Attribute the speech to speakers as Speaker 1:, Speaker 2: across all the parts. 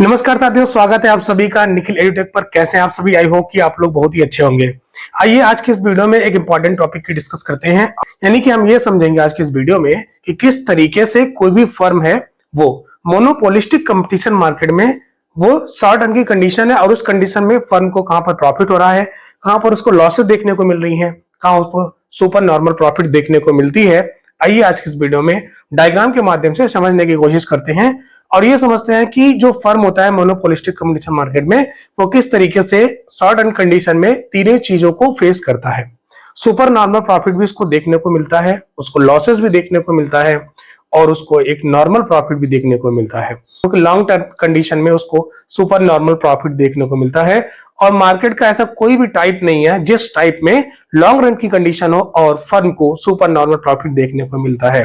Speaker 1: नमस्कार साथियों, स्वागत है आप सभी का निखिल एडुटेक पर। कैसे हैं आप सभी? आई होप कि आप लोग बहुत ही अच्छे होंगे। आइए आज की इस वीडियो में एक इंपॉर्टेंट टॉपिक की डिस्कस करते हैं, यानी कि हम ये समझेंगे आज की इस वीडियो में कि किस तरीके से कोई भी फर्म है वो मोनोपोलिस्टिक कंपटीशन मार्केट में वो शॉर्ट रन की कंडीशन है और उस कंडीशन में फर्म को कहां पर प्रॉफिट हो रहा है, कहां पर उसको लॉसेस देखने को मिल रही है, कहां उसको सुपर नॉर्मल प्रॉफिट देखने को मिलती है। आइए आज की इस वीडियो में डायग्राम के माध्यम से समझने की कोशिश करते हैं और ये समझते हैं कि जो फर्म होता है मोनोपोलिस्टिक कंपटीशन मार्केट में वो किस तरीके से शॉर्ट रन कंडीशन में तीनों चीजों को फेस करता है। सुपर नॉर्मल प्रॉफिट भी उसको देखने को मिलता है, उसको लॉसेस भी देखने को मिलता है और उसको एक नॉर्मल प्रॉफिट भी देखने को मिलता है। क्योंकि लॉन्ग टर्म कंडीशन में उसको सुपर नॉर्मल प्रॉफिट देखने को मिलता है और मार्केट का ऐसा कोई भी टाइप नहीं है जिस टाइप में लॉन्ग रन की कंडीशन हो और फर्म को सुपर नॉर्मल प्रॉफिट देखने को मिलता है।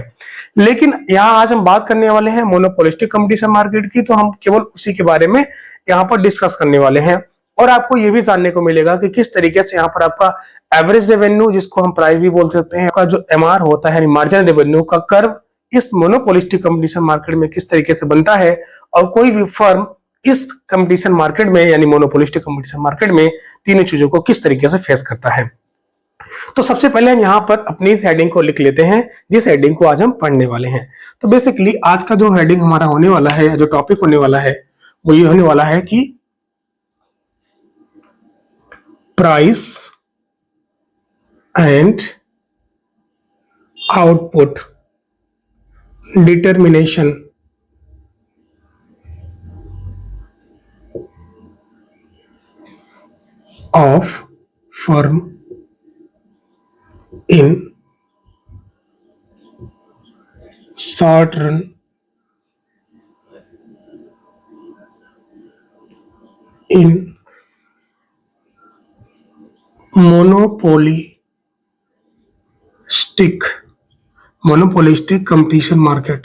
Speaker 1: लेकिन यहाँ आज हम बात करने वाले हैं मोनोपोलिस्टिक कंपटीशन मार्केट की, तो हम केवल उसी के बारे में यहाँ पर डिस्कस करने वाले हैं और आपको ये भी जानने को मिलेगा कि किस तरीके से यहाँ पर आपका एवरेज रेवेन्यू, जिसको हम प्राइस भी बोल सकते हैं, का जो एमआर होता है मार्जिनल रेवेन्यू का कर्व इस मोनोपोलिस्टिक कंपटीशन मार्केट में किस तरीके से बनता है और कोई भी फर्म इस कंपटीशन मार्केट में यानी मोनोपोलिस्टिक कंपटीशन मार्केट में तीनों चीजों को किस तरीके से फेस करता है। तो सबसे पहले हम यहाँ पर अपनी इस हेडिंग को लिख लेते हैं, जिस हेडिंग को आज हम पढ़ने वाले हैं। तो बेसिकली आज का जो हेडिंग हमारा होने वाला है, जो टॉपिक होने वाला है, वो ये होने वाला है कि price and output determination of firm in short run in monopolistic competition market।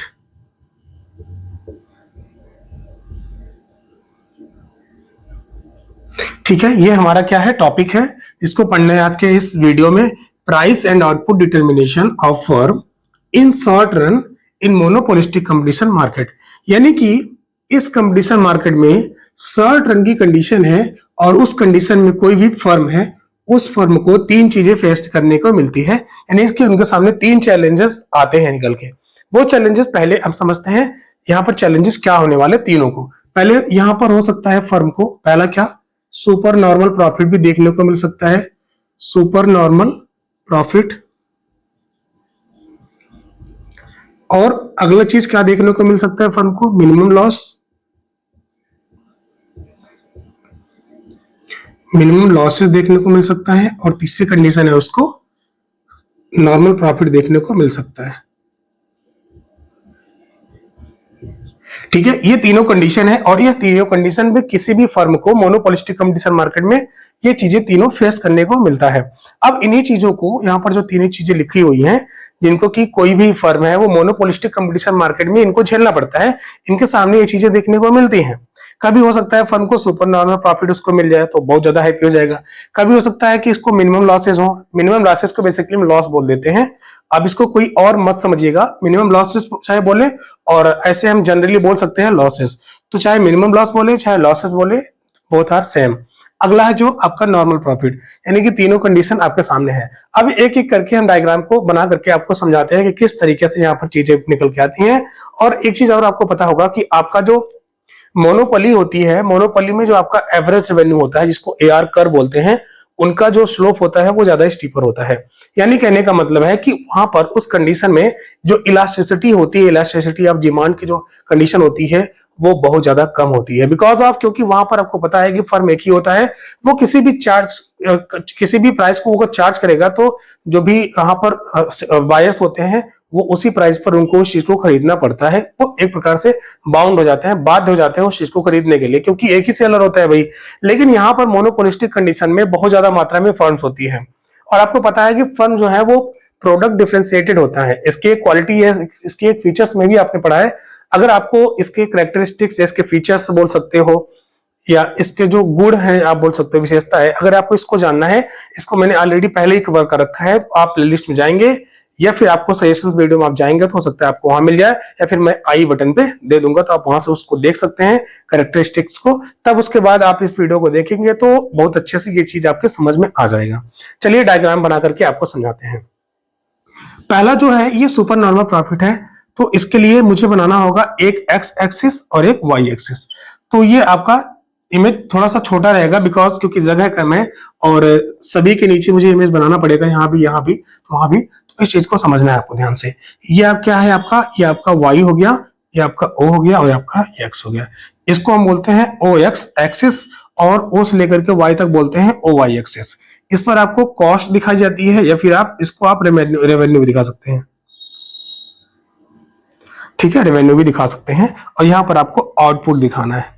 Speaker 1: ठीक है, ये हमारा क्या है, टॉपिक है, इसको पढ़ने आज के इस वीडियो में। Price and output determination of firm in short run in monopolistic competition market, यानी कि इस कंपटीशन मार्केट में शॉर्ट रन की कंडीशन है और उस कंडीशन में कोई भी फर्म है, उस फर्म को तीन चीजें फेस करने को मिलती है, यानी इसके उनके सामने तीन चैलेंजेस आते हैं निकल के। वो चैलेंजेस पहले हम समझते हैं, यहाँ पर चैलेंजेस क्या होने वाले तीनों को। पहले यहाँ पर हो सकता है फर्म को पहला क्या, सुपर नॉर्मल प्रॉफिट भी देखने को मिल सकता है, सुपर नॉर्मल प्रॉफिट। और अगला चीज क्या देखने को मिल सकता है फर्म को, मिनिमम लॉस। मिनिमम लॉसेस देखने को मिल सकता है और तीसरी कंडीशन है उसको नॉर्मल प्रॉफिट देखने को मिल सकता है। ठीक है, ये तीनों कंडीशन है और ये तीनों कंडीशन में किसी भी फर्म को मोनोपोलिस्टिक कंपटीशन मार्केट में ये चीजें तीनों फेस करने को मिलता है। अब इन्हीं चीजों को यहाँ पर जो तीनों चीजें लिखी हुई हैं, जिनको कि कोई भी फर्म है वो मोनोपोलिस्टिक कंपटीशन मार्केट में इनको झेलना पड़ता है, इनके सामने ये चीजें देखने को मिलती हैं। कभी हो सकता है फर्म को सुपर नॉर्मल प्रॉफिट उसको मिल जाए तो बहुत ज्यादा हैप्पी हो जाएगा, कभी हो सकता है कि इसको मिनिमम लॉसेस हो। मिनिमम लॉसेस को बेसिकली हम लॉस बोल देते हैं। अब इसको कोई और मत समझिएगा, मिनिमम लॉसेस चाहे बोले और ऐसे हम जनरली बोल सकते हैं लॉसेस, तो चाहे मिनिमम लॉस बोले चाहे लॉसेस बोले, बोथ आर सेम। अगला है जो आपका नॉर्मल प्रॉफिट, यानी कि तीनों कंडीशन आपके सामने है। अब एक एक करके हम डायग्राम को बना करके आपको समझाते हैं कि किस तरीके से यहाँ पर चीजें निकल के आती हैं। और एक चीज और आपको पता होगा कि आपका जो मोनोपोली होती है, मोनोपोली में जो आपका एवरेज रेवेन्यू होता है, जिसको एआर कर बोलते हैं, उनका जो स्लोप होता है वो ज्यादा स्टीपर होता है। यानी कहने का मतलब है कि वहां पर उस कंडीशन में जो इलास्टिसिटी होती है, इलास्टिसिटी ऑफ डिमांड की जो कंडीशन होती है वो बहुत ज्यादा कम होती है। बिकॉज ऑफ, क्योंकि वहां पर आपको पता है कि फर्म एक ही होता है, वो किसी भी प्राइस को वो चार्ज करेगा तो जो भी यहाँ पर बायर्स होते हैं वो उसी प्राइस पर उनको उस चीज को खरीदना पड़ता है। वो एक प्रकार से बाउंड हो जाते हैं, बाध्य हो जाते हैं उस चीज को खरीदने के लिए, क्योंकि एक ही सेलर होता है भाई। लेकिन यहाँ पर मोनोपोलिस्टिक कंडीशन में बहुत ज्यादा मात्रा में फर्म्स होती है और आपको पता है कि फर्म जो है वो प्रोडक्ट डिफरेंशिएटेड होता है। इसकी एक क्वालिटी है, इसकी एक फीचर्स में भी आपने पढ़ा है। अगर आपको इसके कैरेक्टरिस्टिक्स, इसके फीचर्स बोल सकते हो या इसके जो गुण है आप बोल सकते हो, विशेषता है, अगर आपको इसको जानना है, इसको मैंने ऑलरेडी पहले ही कवर कर रखा है, तो आप प्लेलिस्ट में जाएंगे, या फिर आपको सजेशंस वीडियो में आप जाएंगे तो हो सकता है आपको वहां मिल जाए, या फिर मैं आई बटन पे दे दूंगा तो आप वहां से उसको देख सकते हैं कैरेक्टरिस्टिक्स को। तब उसके बाद आप इस वीडियो को देखेंगे तो बहुत अच्छे से ये चीज आपके समझ में आ जाएगा। चलिए डायग्राम बना करके आपको समझाते हैं। पहला जो है ये सुपर नॉर्मल प्रॉफिट है, तो इसके लिए मुझे बनाना होगा एक एक्स एक्सिस और एक वाई एक्सिस। तो ये आपका इमेज थोड़ा सा छोटा रहेगा बिकॉज क्योंकि जगह कम है और सभी के नीचे मुझे इमेज बनाना पड़ेगा, यहाँ भी तो वहां भी। तो इस चीज को समझना है आपको ध्यान से। ये आप क्या है आपका, ये आपका वाई हो गया, ये आपका ओ हो गया और आपका एक्स हो गया। इसको हम बोलते हैं ओ एक्स एक्सिस और ओ से लेकर के वाई तक बोलते हैं ओ वाई एक्सिस। इस पर आपको कॉस्ट दिखाई जाती है या फिर आप इसको आप रेवेन्यू भी दिखा सकते हैं, ठीक है, रेवेन्यू भी दिखा सकते हैं। और यहाँ पर आपको आउटपुट दिखाना है,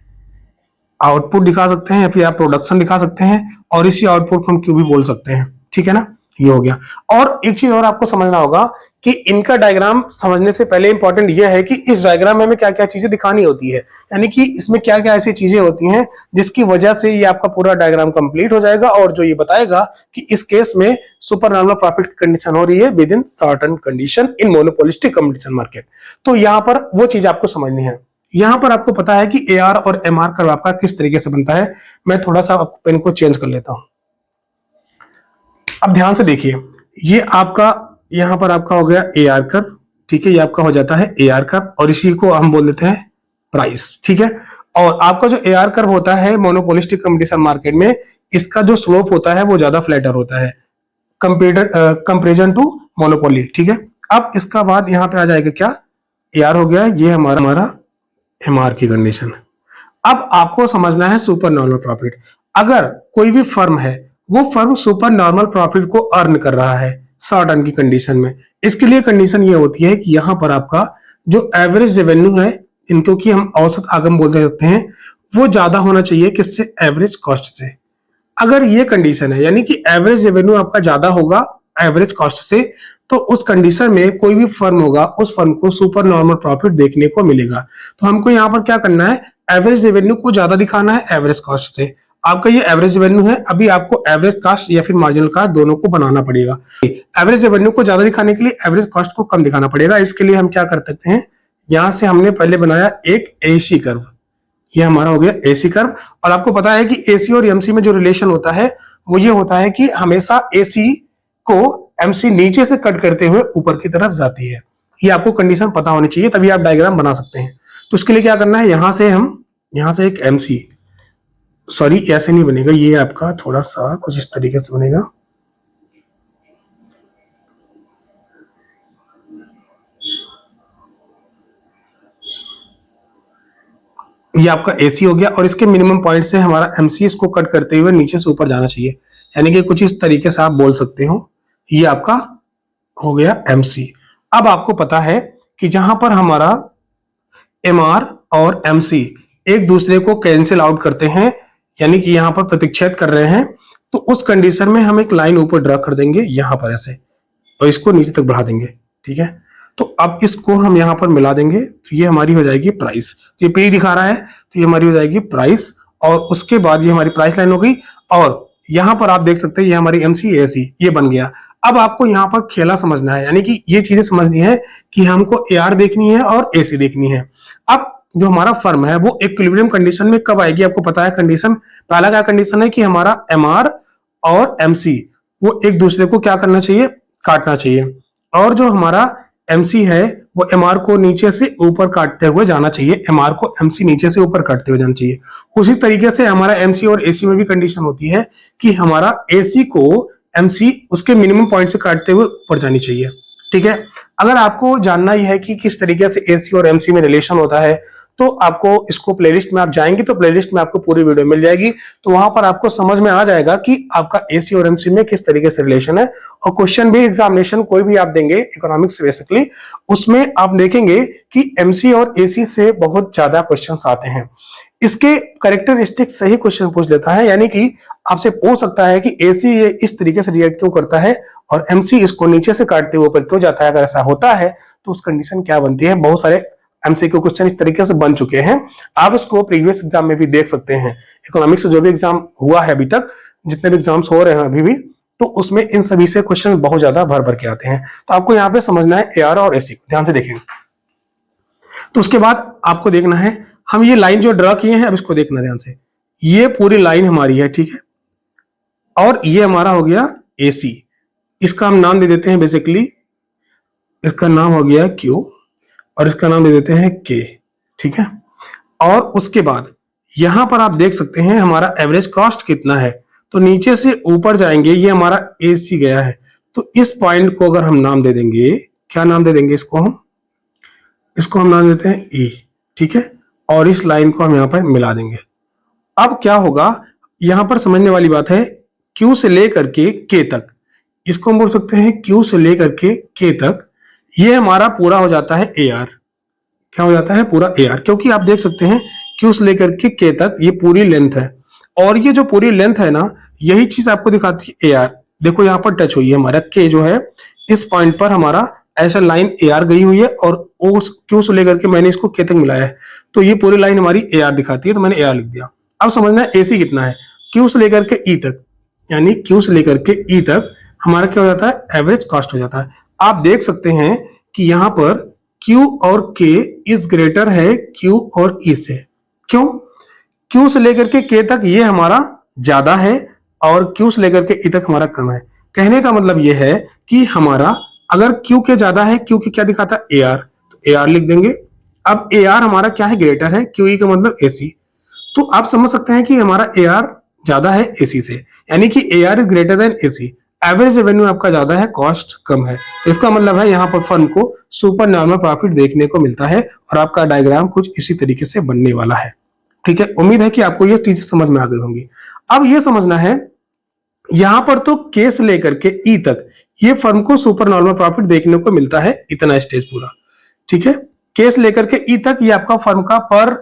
Speaker 1: आउटपुट दिखा सकते हैं या फिर आप प्रोडक्शन दिखा सकते हैं और इसी आउटपुट को हम क्यू भी बोल सकते हैं, ठीक है ना। ये हो गया। और एक चीज और आपको समझना होगा कि इनका डायग्राम समझने से पहले इंपॉर्टेंट यह है कि इस डायग्राम में हमें क्या क्या चीजें दिखानी होती है, यानी कि इसमें क्या क्या ऐसी चीजें होती हैं जिसकी वजह से ये आपका पूरा डायग्राम कंप्लीट हो जाएगा और जो ये बताएगा कि इस केस में सुपर नॉर्मल प्रॉफिट की कंडीशन हो रही है with in certain condition in monopolistic competition market. तो यहां पर वो चीज आपको समझनी है। यहां पर आपको पता है कि एआर और एमआर कर्व आपका किस तरीके से बनता है। मैं थोड़ा सा पेन को चेंज कर लेता हूं। अब ध्यान से देखिए, ये आपका यहां पर आपका हो गया एआर कर्व, ठीक है, ये आपका हो जाता है एआर कर्व और इसी को हम बोल देते हैं प्राइस, ठीक है। और आपका जो एआर कर्व होता है मोनोपोलिस्टिक कंपटीशन मार्केट में, इसका जो स्लोप होता है वो ज्यादा फ्लैटर होता है कंपेरिजन टू मोनोपोली, ठीक है। अब इसका बाद यहां पे आ जाएगा क्या, एआर हो गया, ये हमारा एमआर की कंडीशन। अब आपको समझना है सुपर नॉर्मल प्रॉफिट। अगर कोई भी फर्म है वो फर्म सुपर नॉर्मल प्रॉफिट को अर्न कर रहा है शॉर्ट टर्म की कंडीशन में, इसके लिए कंडीशन ये होती है कि यहां पर आपका जो एवरेज रेवेन्यू है, इनको की हम औसत आगम बोलते रहते हैं, वो ज्यादा होना चाहिए किससे, एवरेज कॉस्ट से। अगर ये कंडीशन है यानी कि एवरेज रेवेन्यू आपका ज्यादा होगा एवरेज कॉस्ट से, तो उस कंडीशन में कोई भी फर्म होगा उस फर्म को सुपर नॉर्मल प्रॉफिट देखने को मिलेगा। तो हमको यहाँ पर क्या करना है, एवरेज रेवेन्यू को ज्यादा दिखाना है एवरेज कॉस्ट से। आपका ये एवरेज रेवेन्यू है, अभी आपको एवरेज कॉस्ट या फिर मार्जिनल कॉस्ट दोनों को बनाना पड़ेगा। एवरेज रेवेन्यू को ज्यादा दिखाने के लिए एवरेज कॉस्ट को कम दिखाना पड़ेगा। इसके लिए हम क्या कर सकते हैं, यहां से हमने पहले बनाया एक एसी कर्व, ये हमारा हो गया एसी कर्व। और आपको पता है कि एसी और एमसी में जो रिलेशन होता है वो ये होता है कि हमेशा एसी को एमसी नीचे से कट करते हुए ऊपर की तरफ जाती है। ये आपको कंडीशन पता होनी चाहिए, तभी आप डायग्राम बना सकते हैं। तो इसके लिए क्या करना है, यहां से एक एमसी, सॉरी ऐसे नहीं बनेगा, ये आपका थोड़ा सा कुछ इस तरीके से बनेगा। ये आपका एसी हो गया और इसके मिनिमम पॉइंट से हमारा एमसी इसको कट करते हुए नीचे से ऊपर जाना चाहिए, यानी कि कुछ इस तरीके से आप बोल सकते हो। ये आपका हो गया एमसी। अब आपको पता है कि जहां पर हमारा एमआर और एमसी एक दूसरे को कैंसिल आउट करते हैं, यानी कि यहां पर प्रतिच्छेद कर रहे हैं, तो उस कंडीशन में हम एक लाइन ऊपर ड्रा कर देंगे यहां पर ऐसे और इसको नीचे तक बढ़ा देंगे, ठीक है। तो अब इसको हम यहां पर मिला देंगे तो ये हमारी हो जाएगी प्राइस। ये पी दिखा रहा है तो ये हमारी हो जाएगी प्राइस और उसके बाद ये हमारी प्राइस लाइन हो गई। और यहां पर आप देख सकते हैं ये हमारी एमसी एसी ये बन गया। अब आपको यहाँ पर खेला समझना है, यानी कि ये चीजें समझनी है कि हमको एआर देखनी है और एसी देखनी है। अब जो हमारा फर्म है वो इक्विलिब्रियम कंडीशन में कब आएगी, आपको पता है कंडीशन, पहला क्या कंडीशन है कि हमारा एमआर और एमसी वो एक दूसरे को क्या करना चाहिए, काटना चाहिए। और जो हमारा एमसी है वो एमआर को नीचे से ऊपर काटते हुए जाना चाहिए, एमआर को एमसी नीचे से ऊपर काटते हुए जाना चाहिए। उसी तरीके से हमारा एमसी और एसी में भी कंडीशन होती है कि हमारा एसी को एमसी उसके मिनिमम पॉइंट से काटते हुए ऊपर जानी चाहिए, ठीक है। अगर आपको जानना ही है कि किस तरीके से एसी और एमसी में रिलेशन होता है तो आपको इसको प्लेलिस्ट में आप जाएंगे तो प्लेलिस्ट में आपको पूरी वीडियो मिल जाएगी, तो वहां पर आपको समझ में आ जाएगा कि आपका एसी और एमसी में किस तरीके से रिलेशन है। और क्वेश्चन भी एग्जामिनेशन कोई भी आप देंगे इकोनॉमिक्स बेसिकली, उसमें आप देखेंगे कि एमसी और एसी से बहुत ज्यादा क्वेश्चंस आते हैं। इसके कैरेक्टरिस्टिक सही क्वेश्चन पूछ लेता है, यानी कि आपसे पूछ सकता है कि एसी ये इस तरीके से रिएक्ट क्यों करता है और एमसी इसको नीचे से काटते हुए ऊपर क्यों जाता है। अगर ऐसा होता है तो उस कंडीशन क्या बनती है। बहुत सारे एमसीक्यू क्वेश्चन इस तरीके से बन चुके हैं, आप इसको प्रीवियस एग्जाम में भी देख सकते हैं। इकोनॉमिक्स जो भी एग्जाम हुआ है अभी तक, जितने भी एग्जाम्स हो रहे हैं अभी भी, तो उसमें इन सभी से क्वेश्चन बहुत ज्यादा भर भर के आते हैं। तो आपको यहाँ पे समझना है AR और AC को, ध्यान से देखेंगे। तो उसके बाद आपको देखना है, हम ये लाइन जो ड्रा किए हैं अब इसको देखना ध्यान से, ये पूरी लाइन हमारी है, ठीक है, और ये हमारा हो गया AC। इसका हम नाम दे देते हैं बेसिकली, इसका नाम हो गया Q और इसका नाम दे देते हैं K, ठीक है। और उसके बाद यहां पर आप देख सकते हैं हमारा एवरेज कॉस्ट कितना है, तो नीचे से ऊपर जाएंगे, ये हमारा AC गया है, तो इस पॉइंट को अगर हम नाम दे देंगे, क्या नाम दे देंगे इसको हम नाम देते हैं E, ठीक है, और इस लाइन को हम यहां पर मिला देंगे। अब क्या होगा, यहां पर समझने वाली बात है, Q से लेकर के K तक, इसको हम बोल सकते हैं Q से लेकर के K तक, ये हमारा पूरा हो जाता है AR। क्या हो जाता है? पूरा AR, क्योंकि आप देख सकते हैं Q से लेकर के K तक ये पूरी लेंथ है, और ये जो पूरी लेंथ है ना, यही चीज आपको दिखाती है AR। देखो यहाँ पर टच हुई है हमारा K जो है, इस पॉइंट पर हमारा ऐसा लाइन AR गई हुई है, और उस Q से लेकर के मैंने इसको K तक मिलाया है, तो ये पूरी लाइन हमारी AR दिखाती है, तो मैंने AR लिख दिया। अब समझना है AC कितना है, Q से लेकर के E तक, यानी Q से लेकर के E तक हमारा क्या हो जाता है? एवरेज कॉस्ट हो जाता है। आप देख सकते हैं कि यहाँ पर Q और K इज ग्रेटर है Q और E से। क्यों? Q से लेकर के K तक ये हमारा ज्यादा है, और Q से लेकर के E तक हमारा कम है। कहने का मतलब ये है कि हमारा अगर Q के ज्यादा है, Q के क्या दिखाता है? AR, तो AR लिख देंगे। अब AR हमारा क्या है? ग्रेटर है, QE का मतलब AC। तो आप समझ सकते हैं कि हमारा AR ज्यादा है AC से, यानी कि AR is greater than AC। Average revenue आपका ज्यादा है, कॉस्ट कम है, तो इसका मतलब है यहाँ पर फर्म को सुपर नॉर्मल प्रॉफिट देखने को मिलता है, और आपका डायग्राम कुछ इसी तरीके से बनने वाला है। ठीक है, उम्मीद है कि आपको ये चीजें समझ में आ गई होंगी। अब ये समझना है, यहां पर तो K से लेकर के E तक ये फर्म को सुपर नॉर्मल प्रॉफिट देखने को मिलता है, इतना स्टेज पूरा। ठीक है, K से लेकर के E तक ये आपका फर्म का पर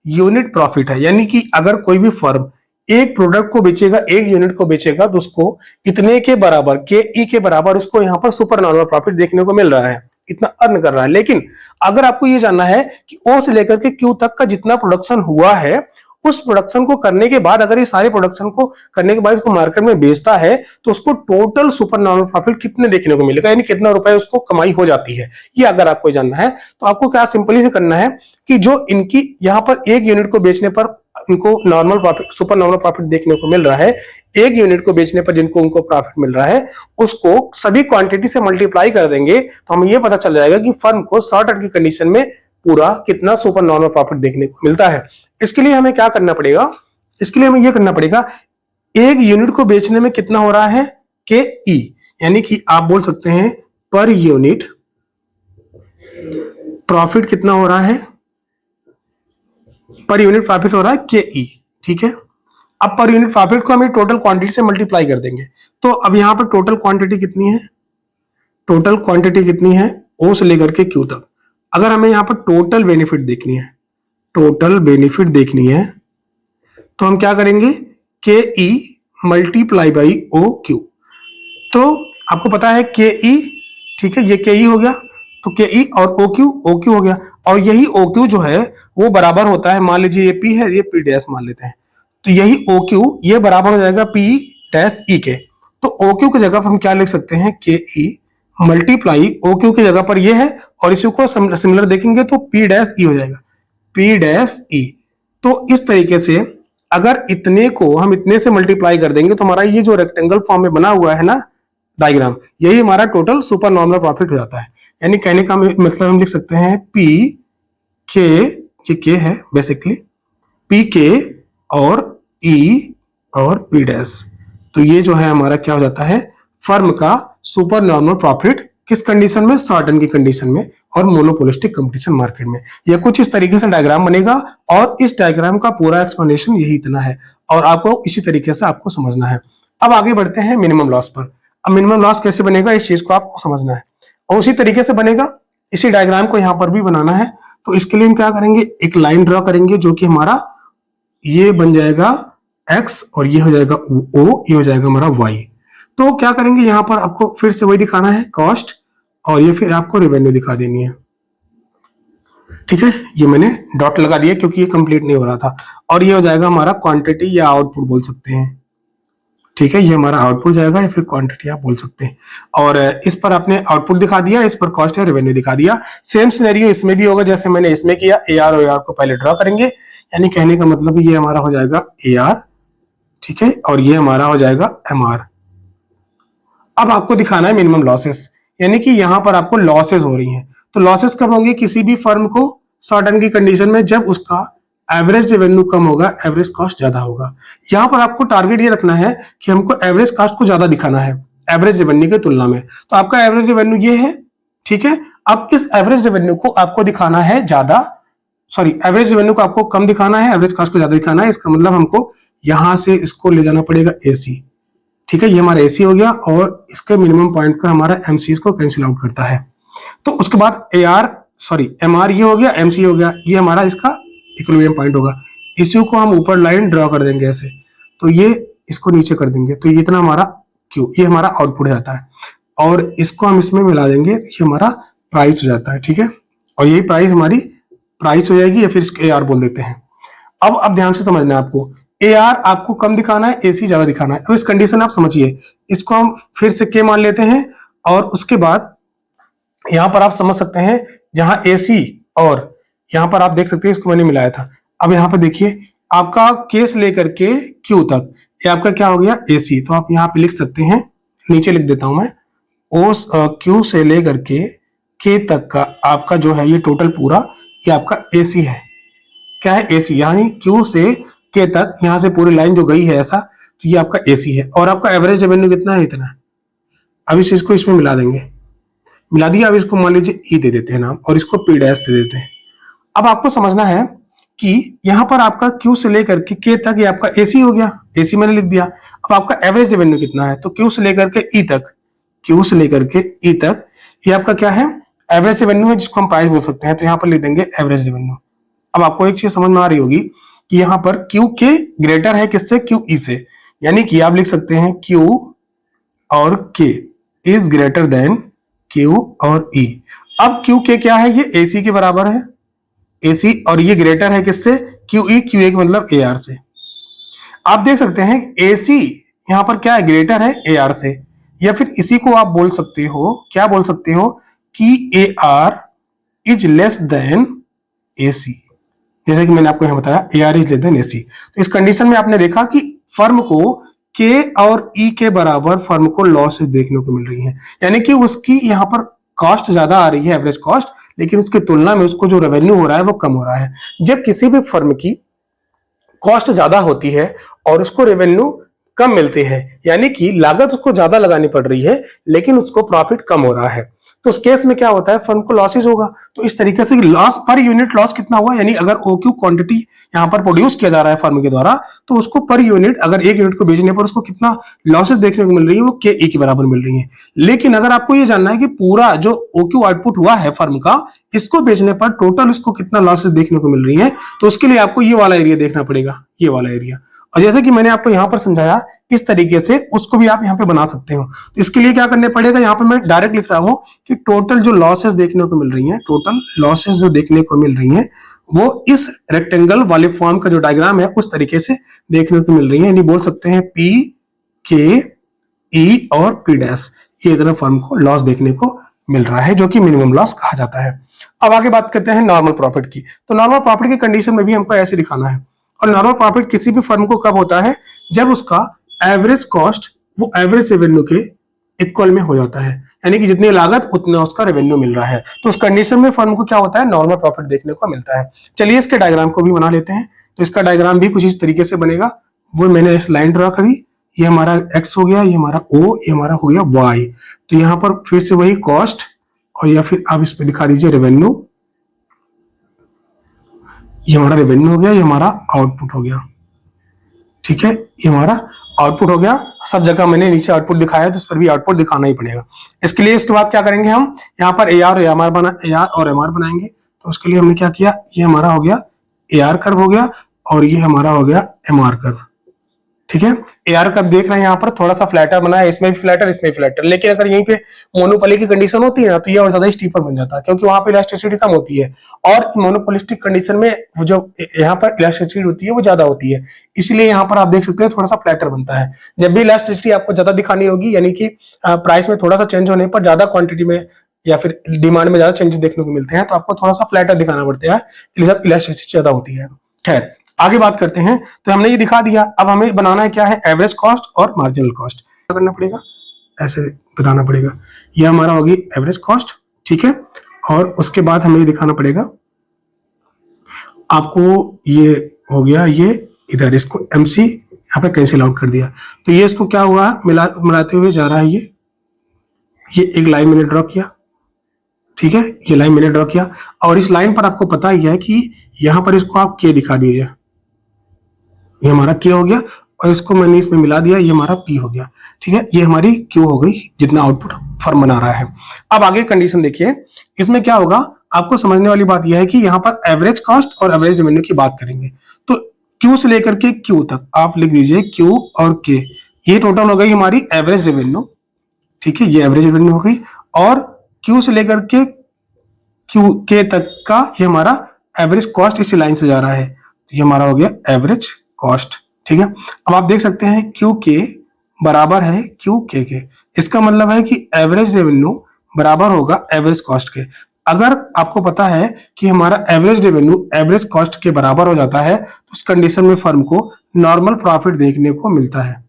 Speaker 1: यूनिट प्रॉफिट है, यानी कि अगर कोई भी फर्म एक प्रोडक्ट को बेचेगा, एक यूनिट को बेचेगा, तो उसको इतने के बराबर, KE के बराबर उसको यहाँ पर सुपर नॉर्मल प्रॉफिट देखने को मिल रहा है, इतना अर्न कर रहा है। लेकिन अगर आपको ये जानना है कि O से लेकर के Q तक का जितना प्रोडक्शन हुआ है, उस प्रोडक्शन को करने के बाद अगर ये सारे प्रोडक्शन को करने के बाद इसको मार्केट में बेचता है, तो उसको टोटल सुपर नॉर्मल प्रॉफिट कितने देखने को मिलेगा, यानी कितना रुपए उसको कमाई हो जाती है। ये अगर आपको जानना है तो आपको क्या सिंपली से करना है कि जो इनकी यहाँ पर एक यूनिट को बेचने पर इनको normal profit, super normal profit देखने को मिल रहा है, एक यूनिट को बेचने पर जिनको उनको प्रॉफिट मिल रहा है, उसको सभी क्वांटिटी से मल्टीप्लाई कर देंगे, तो हमें यह पता चल जाएगा कि फर्म को शॉर्ट टर्म की कंडीशन में पूरा कितना सुपर नॉर्मल प्रॉफिट देखने को मिलता है। इसके लिए हमें क्या करना पड़ेगा? इसके लिए हमें यह करना पड़ेगा, एक यूनिट को बेचने में कितना हो रहा है? KE, यानी कि आप बोल सकते हैं पर यूनिट प्रॉफिट कितना हो रहा है? पर यूनिट प्रॉफिट हो रहा है KE। ठीक है, अब पर यूनिट प्रॉफिट को हमें टोटल क्वांटिटी से मल्टीप्लाई कर देंगे, तो अब यहां पर टोटल क्वांटिटी कितनी है? टोटल क्वांटिटी कितनी है O से लेकर के Q तक? अगर हमें यहां पर टोटल बेनिफिट देखनी है, टोटल बेनिफिट देखनी है, तो हम क्या करेंगे? KE multiply by OQ। तो आपको पता है KE, ठीक है, ये KE हो गया, तो KE और OQ हो गया, और यही OQ जो है वो बराबर होता है, मान लीजिए ये P है, ये P डैश मान लेते हैं, तो यही OQ ये बराबर हो जाएगा P डैश E के। तो OQ की जगह पर हम क्या लिख सकते हैं? KE मल्टीप्लाई OQ की जगह पर ये है, और इसी को सिमिलर देखेंगे तो P डैश E हो जाएगा, P डैश E। तो इस तरीके से अगर इतने को हम इतने से मल्टीप्लाई कर देंगे, तो हमारा ये जो रेक्टेंगल फॉर्म में बना हुआ है ना डायग्राम, यही हमारा टोटल सुपर नॉर्मल प्रॉफिट हो जाता है। यानी कहने का मतलब हम लिख सकते हैं P K, ये K है बेसिकली, P K और E और P डैश। तो ये जो है हमारा क्या हो जाता है? फर्म का सुपर नॉर्मल प्रॉफिट किस कंडीशन में? शॉर्ट टर्म की कंडीशन में और मोनोपोलिस्टिक कंपटीशन मार्केट में। यह कुछ इस तरीके से डायग्राम बनेगा, और इस डायग्राम का पूरा एक्सप्लेनेशन यही इतना है, और आपको इसी तरीके से आपको समझना है। अब आगे बढ़ते हैं मिनिमम लॉस पर। अब मिनिमम लॉस कैसे बनेगा, इस चीज को आपको समझना है, और उसी तरीके से बनेगा, इसी डायग्राम को यहाँ पर भी बनाना है। तो इसके लिए हम क्या करेंगे? एक लाइन ड्रॉ करेंगे, जो कि हमारा ये बन जाएगा X, और ये हो जाएगा O, ये हो जाएगा हमारा Y। तो क्या करेंगे, यहां पर आपको फिर से वही दिखाना है, कॉस्ट, और ये फिर आपको रेवेन्यू दिखा देनी है। ठीक है, ये मैंने डॉट लगा दिया क्योंकि ये कंप्लीट नहीं हो रहा था, और ये हो जाएगा हमारा क्वांटिटी या आउटपुट बोल सकते हैं। ठीक है, ये हमारा आउटपुट जाएगा या फिर क्वांटिटी आप बोल सकते हैं। और इस पर आपने आउटपुट दिखा दिया, इस पर कॉस्ट या रेवेन्यू दिखा दिया। सेम सिनेरियो इसमें भी होगा जैसे मैंने इसमें किया। AR और AR को पहले ड्रॉ करेंगे, यानी कहने का मतलब ये हमारा हो जाएगा AR, ठीक है, और ये हमारा हो जाएगा MR। अब आपको दिखाना है मिनिमम लॉसेस, यानी कि यहां पर आपको लॉसेस हो रही हैं। तो लॉसेस कब होंगे किसी भी फर्म को? शॉर्ट की कंडीशन में जब उसका एवरेज रेवेन्यू कम होगा, एवरेज कॉस्ट ज्यादा होगा। यहां पर आपको टारगेट ये रखना है कि हमको एवरेज कॉस्ट को ज्यादा दिखाना है एवरेज रेवेन्यू की तुलना में। तो आपका एवरेज रेवेन्यू ये है, ठीक है। अब इस एवरेज रेवेन्यू को आपको दिखाना है ज्यादा, एवरेज रेवेन्यू को आपको कम दिखाना है, एवरेज कॉस्ट को ज्यादा दिखाना है। इसका मतलब हमको यहां से इसको ले जाना पड़ेगा AC, ठीक है, ये हमारा AC हो गया और इसके मिनिमम पॉइंट का हमारा MC को कैंसिल आउट करता है। तो उसके बाद MR ये हो गया, MC हो गया, ये हमारा इसका इक्विलिब्रियम पॉइंट होगा। इसी को हम ऊपर लाइन ड्रॉ कर देंगे ऐसे, तो ये इसको नीचे कर देंगे, तो ये इतना हमारा Q, ये हमारा आउटपुट जाता है। और इसको हम इसमें मिला देंगे, ये हमारा प्राइस हो जाता है, ठीक है। और यही प्राइस हमारी प्राइस हो जाएगी, या फिर इसको AR बोल देते हैं। अब ध्यान से समझना है आपको, AR आपको कम दिखाना है, AC ज्यादा दिखाना है। अब इस कंडीशन आप समझिए, इसको हम फिर से K मान लेते हैं। और उसके बाद यहां पर आप समझ सकते हैं, जहां AC और यहां पर आप देख सकते हैं, इसको मैंने मिलाया था। अब यहां पर देखिए, आपका K से लेकर के Q तक ये आपका क्या हो गया? AC। तो आप यहां पे लिख सकते हैं, नीचे लिख देता हूं मैं, Q से लेकर के K तक का आपका जो है ये टोटल पूरा ये आपका AC है। क्या है? AC, यानी Q से K तक यहां से पूरी लाइन जो गई है ऐसा, तो ये आपका AC है। और आपका एवरेज रेवेन्यू कितना है? इतना। अब इस चीज को इसमें मिला देंगे, मिला दिया। अब इसको मान लीजिए E दे देते हैं नाम, और इसको P डैश दे देते हैं। अब आपको समझना है कि यहां पर आपका Q से लेकर के K तक ये आपका AC हो गया, AC मैंने लिख दिया। अब आपका एवरेज रेवेन्यू कितना है? तो Q से लेकर के E तक, Q से लेकर के E तक ये आपका क्या है? एवरेज रेवेन्यू है, जिसको हम प्राइस बोल सकते हैं। तो यहाँ पर लिख देंगे एवरेज रेवेन्यू। अब आपको एक चीज समझ में आ रही होगी कि यहाँ पर Q के ग्रेटर है किससे? QE से, यानी कि आप लिख सकते हैं Q और K is greater than Q और E। अब Q K क्या है? ये AC के बराबर है, AC, और ये ग्रेटर है किससे? QE, QA का मतलब AR से। आप देख सकते हैं AC यहां पर क्या है? ग्रेटर है AR से, या फिर इसी को आप बोल सकते हो, क्या बोल सकते हो कि AR is less than AC। जैसे कि मैंने आपको यहां बताया AR is less than AC। तो इस कंडीशन में आपने देखा कि फर्म को K और E के बराबर फर्म को लॉसेस देखने को मिल रही है, यानी कि उसकी यहां पर कॉस्ट ज्यादा आ रही है, एवरेज कॉस्ट, लेकिन उसकी तुलना में उसको जो रेवेन्यू हो रहा है वो कम हो रहा है। जब किसी भी फर्म की कॉस्ट ज्यादा होती है और उसको रेवेन्यू कम मिलते हैं, यानी कि लागत उसको ज्यादा लगानी पड़ रही है लेकिन उसको प्रॉफिट कम हो रहा है, तो उस केस में क्या होता है? फर्म को लॉसेस होगा। तो इस तरीके से लॉस पर यूनिट लॉस कितना हुआ, यानी अगर OQ क्वांटिटी यहां पर प्रोड्यूस किया जा रहा है फर्म के द्वारा, तो उसको पर यूनिट, अगर एक यूनिट को बेचने पर उसको कितना लॉसेस देखने को मिल रही है, वो KE के बराबर मिल रही है। लेकिन अगर आपको ये जानना है कि पूरा जो OQ आउटपुट हुआ है फर्म का, इसको बेचने पर टोटल उसको कितना लॉसेस देखने को मिल रही है, तो उसके लिए आपको ये वाला एरिया देखना पड़ेगा, ये वाला एरिया। और जैसे कि मैंने आपको यहाँ पर समझाया, इस तरीके से उसको भी आप यहाँ पे बना सकते हो। तो इसके लिए क्या करने पड़ेगा? यहाँ पे मैं डायरेक्ट लिख रहा हूं कि टोटल जो लॉसेस देखने को मिल रही हैं, टोटल लॉसेस जो देखने को मिल रही हैं, वो इस रेक्टेंगल वाले फॉर्म का जो डायग्राम है उस तरीके से देखने को मिल रही है। यानी बोल सकते हैं P, K, E और P डैश, ये इतना फर्म को लॉस देखने को मिल रहा है, जो कि मिनिमम लॉस कहा जाता है। अब आगे बात करते हैं नॉर्मल प्रॉफिट की। तो नॉर्मल प्रॉफिट की कंडीशन में भी हमको ऐसे दिखाना है। और नॉर्मल प्रॉफिट किसी भी फर्म को कब होता है? जब उसका एवरेज कॉस्ट वो एवरेज रेवेन्यू के इक्वल में हो जाता है, यानी कि जितनी लागत उतना उसका रेवेन्यू मिल रहा है। तो उस कंडीशन में फर्म को क्या होता है? नॉर्मल प्रॉफिट देखने को मिलता है। चलिए इसके डायग्राम को भी बना लेते हैं। तो इसका डायग्राम भी कुछ इस तरीके से बनेगा, वो मैंने इस लाइन ड्रॉ करी, ये हमारा X हो गया, ये हमारा O, ये हमारा हो गया Y। तो यहाँ पर फिर से वही कॉस्ट, और या फिर आप इस पे दिखा दीजिए रेवेन्यू, ये हमारा रेवेन्यू हो गया, ये हमारा आउटपुट हो गया, ठीक है, ये हमारा आउटपुट हो गया। सब जगह मैंने नीचे आउटपुट दिखाया, तो इस पर भी आउटपुट दिखाना ही पड़ेगा। इसके लिए इसके बाद क्या करेंगे? हम यहाँ पर AR और MR बनाएंगे। तो उसके लिए हमने क्या किया? ये हमारा हो गया AR कर्व हो गया, और ये हमारा हो गया MR कर्व। ठीक है। एआर कर्व देख रहे हैं यहाँ पर थोड़ा सा फ्लैटर बना है, इसमें भी फ्लैटर, इसमें भी फ्लैटर, लेकिन अगर यहीं पे मोनोपोली की कंडीशन होती है ना तो ये और ज्यादा स्टीपर बन जाता है, क्योंकि वहां पे इलास्टिसिटी कम होती है और मोनोपोलिस्टिक कंडीशन में वो जो यहाँ पर इलास्टिसिटी होती है वो ज्यादा होती है, इसलिए यहाँ पर आप देख सकते हैं थोड़ा सा फ्लैटर बनता है। जब भी इलास्टिसिटी आपको ज्यादा दिखानी होगी, यानी कि प्राइस में थोड़ा सा चेंज होने पर ज्यादा क्वांटिटी में या फिर डिमांड में ज्यादा चेंजेस देखने को मिलते हैं, तो आपको थोड़ा सा फ्लैटर दिखाना पड़ता है, इलास्टिसिटी ज्यादा होती है। खैर आगे बात करते हैं। तो हमने ये दिखा दिया, अब हमें बनाना है क्या है, एवरेज कॉस्ट और मार्जिनल कॉस्ट। क्या करना पड़ेगा, ऐसे बताना पड़ेगा, ये हमारा होगी एवरेज कॉस्ट, ठीक है। और उसके बाद हमें ये दिखाना पड़ेगा आपको, ये हो गया, ये इधर इसको एमसी यहाँ पे कैंसिल आउट कर दिया, तो ये इसको क्या हुआ, मिलाते हुए जा रहा है, ये एक लाइन मैंने ड्रॉ किया, ठीक है, ये लाइन मैंने ड्रॉ किया, और इस लाइन पर आपको पता ही है कि यहाँ पर इसको आप के दिखा दीजिए, ये हमारा के हो गया, और इसको मैंने इसमें मिला दिया, ये हमारा पी हो गया, ठीक है, ये हमारी क्यू हो गई, जितना आउटपुट फर्म बना रहा है। अब आगे कंडीशन देखिए, इसमें क्या होगा, आपको समझने वाली बात यह है कि यहाँ पर एवरेज कॉस्ट और एवरेज रेवेन्यू की बात करेंगे, तो क्यू से लेकर के क्यू तक आप लिख दीजिए क्यू और के, ये टोटल हो गई हमारी एवरेज रेवेन्यू, ठीक है, ये एवरेज रेवेन्यू हो गई, और क्यू से लेकर के क्यू के तक का ये हमारा एवरेज कॉस्ट इसी लाइन से जा रहा है, तो ये हमारा हो गया एवरेज कॉस्ट, ठीक है। अब आप देख सकते हैं क्यू के बराबर है क्यू के, इसका मतलब है कि एवरेज रेवेन्यू बराबर होगा एवरेज कॉस्ट के। अगर आपको पता है कि हमारा एवरेज रेवेन्यू एवरेज कॉस्ट के बराबर हो जाता है, तो उस कंडीशन में फर्म को नॉर्मल प्रॉफिट देखने को मिलता है,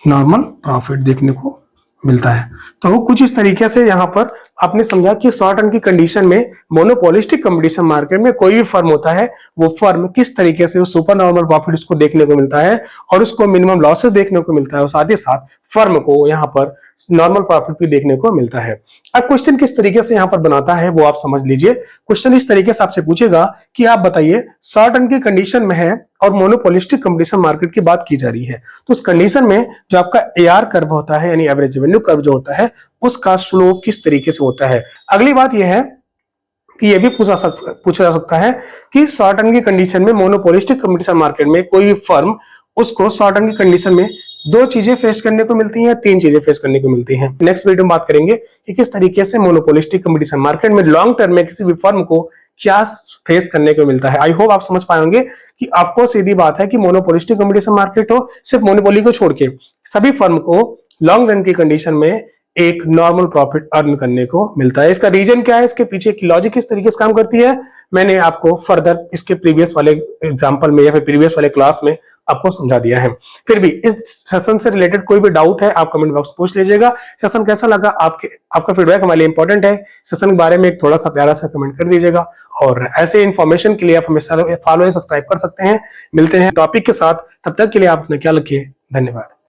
Speaker 1: नॉर्मल प्रॉफिट देखने को मिलता है। तो कुछ इस तरीके से यहाँ पर आपने समझा कि शॉर्ट टर्म की कंडीशन में मोनोपोलिस्टिक कंपटीशन मार्केट में कोई भी फर्म होता है, वो फर्म किस तरीके से सुपर नॉर्मल प्रॉफिट उसको देखने को मिलता है और उसको मिनिमम लॉसेस देखने को मिलता है, और साथ ही साथ फर्म को यहाँ पर नॉर्मल प्रॉफिट भी देखने को मिलता है। अब क्वेश्चन किस तरीके से यहाँ पर बनाता है वो आप समझ लीजिए। क्वेश्चन इस तरीके से आपसे पूछेगा कि आप बताइए शॉर्ट टर्म की कंडीशन में है और मोनोपोलिस्टिक कंपटीशन मार्केट की बात की जा रही है, तो उस कंडीशन में जो आपका एआर कर्व होता है यानी एवरेज रेवेन्यू कर्व जो होता है उसका स्लोप किस तरीके से होता है। अगली बात यह है कि यह भी पूछा जा सकता है कि शॉर्ट टर्म की कंडीशन में मोनोपोलिस्टिक कंपटीशन मार्केट में कोई भी फर्म, उसको शॉर्ट टर्म की कंडीशन में दो चीजें फेस करने को मिलती हैं, तीन चीजें फेस करने को मिलती हैं। नेक्स्ट वीडियो में बात करेंगे कि किस तरीके से मोनोपोलिस्टिक कंपटीशन मार्केट में लॉन्ग टर्म में किसी भी फर्म को क्या फेस करने को मिलता है। आई होप आप समझ पाएंगे कि आपको सीधी बात है कि मोनोपोलिस्टिक कंपटीशन मार्केट हो, सिर्फ मोनोपोली को छोड़ के सभी फर्म को लॉन्ग रन की कंडीशन में एक नॉर्मल प्रॉफिट अर्न करने को मिलता है। इसका रीजन क्या है, इसके पीछे की लॉजिक किस तरीके से काम करती है, मैंने आपको फर्दर इसके प्रीवियस वाले एग्जांपल में या फिर प्रीवियस वाले क्लास में आपको समझा दिया है। फिर भी इस सेशन से रिलेटेड कोई भी डाउट है आप कमेंट बॉक्स में पूछ लीजिएगा। सेशन कैसा लगा, आपका फीडबैक हमारे लिए इंपॉर्टेंट है। सेशन के बारे में एक थोड़ा सा प्यारा सा कमेंट कर दीजिएगा, और ऐसे इन्फॉर्मेशन के लिए आप हमें फॉलो या सब्सक्राइब कर सकते हैं। मिलते हैं टॉपिक के साथ, तब तक के लिए आप अपना ख्याल रखिए। धन्यवाद।